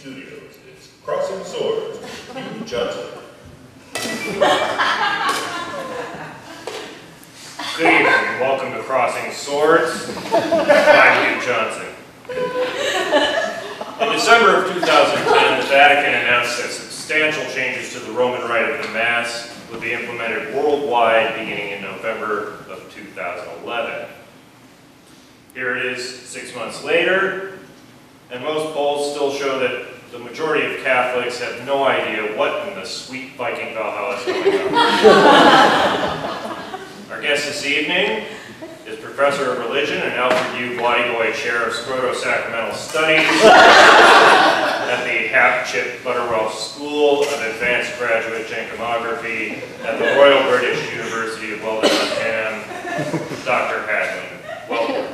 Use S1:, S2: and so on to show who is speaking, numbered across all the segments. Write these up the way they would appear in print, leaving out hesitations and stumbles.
S1: Studios. It's Crossing Swords, Hugh Johnson. Good evening and welcome to Crossing Swords. I'm Hugh Johnson. In December of 2010, the Vatican announced that substantial changes to the Roman rite of the Mass would be implemented worldwide beginning in November of 2011. Here it is 6 months later, and most polls still show that the majority of Catholics have no idea what in the sweet Viking Valhalla is going on. Our guest this evening is Professor of Religion and Alfred U. Blaylock Chair of Scroto-Sacramental Studies at the Hap-Chip Butterwell School of Advanced Graduate Gencomography at the Royal British University of Waltham, Dr. Hadlin. Welcome.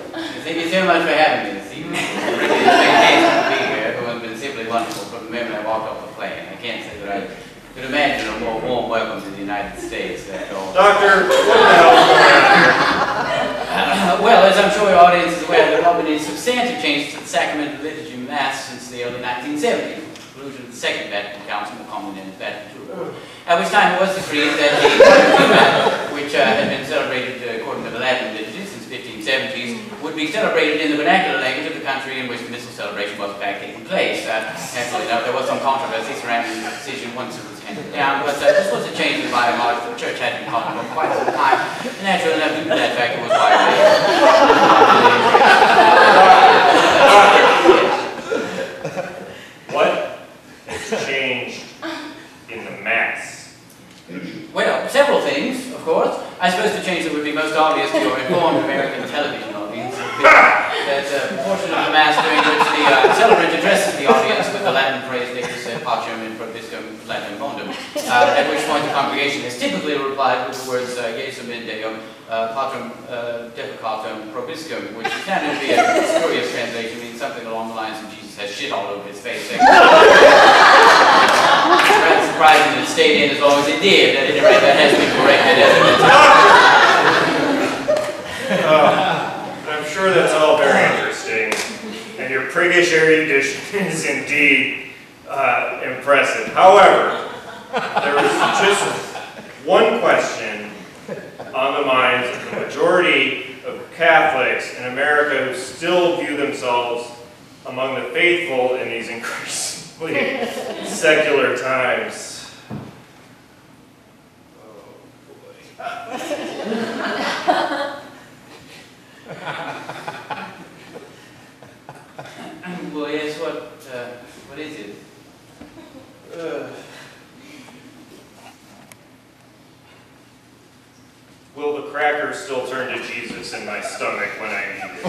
S2: Thank you so much for having me this evening. It's really a fantastic to be here. Everyone's been simply wonderful from the moment I walked off the plane. I can't say that I could imagine a more warm welcome to the United States.
S1: Doctor, what the hell is going on here?
S2: Well, as I'm sure your audience is aware, there have been substantial changes to the sacramental liturgy of Mass since the early 1970s, the conclusion of the Second Vatican Council, more commonly known as Vatican II, at which time it was decreed that the Mass, which had been celebrated according to the Latin liturgy since the 1570s, would be celebrated in the vernacular language of the country in which the missal celebration was in fact taking place. Naturally enough, there was some controversy surrounding the decision once it was handed down, but this was a change in by and large the Church had been calling for quite some time. And naturally enough, due to that fact, it was widely
S1: What has changed in the Mass?
S2: Well, several things, of course. I suppose the change that would be most obvious to your informed American television audience would be that portion of the Mass during which the celebrant addresses the audience with the Latin phrase Decus et Pacem in Probiscum Latinum Bondum, at which point the congregation has typically replied with the words Jesum in Deum, Patrem Defecatum Probiscum, which is kind of be a spurious translation, means something along the lines of Jesus has shit all over his face. Rather surprising that it stayed in as long as it did. At any rate, that has been corrected as
S1: I'm sure that's all very interesting, and your priggish erudition is indeed impressive. However, there is just one question on the minds of the majority of Catholics in America who still view themselves among the faithful in these increasingly secular times. Oh boy.
S2: Well, yes, what is it?
S1: Will the cracker still turn to Jesus in my stomach when I eat it?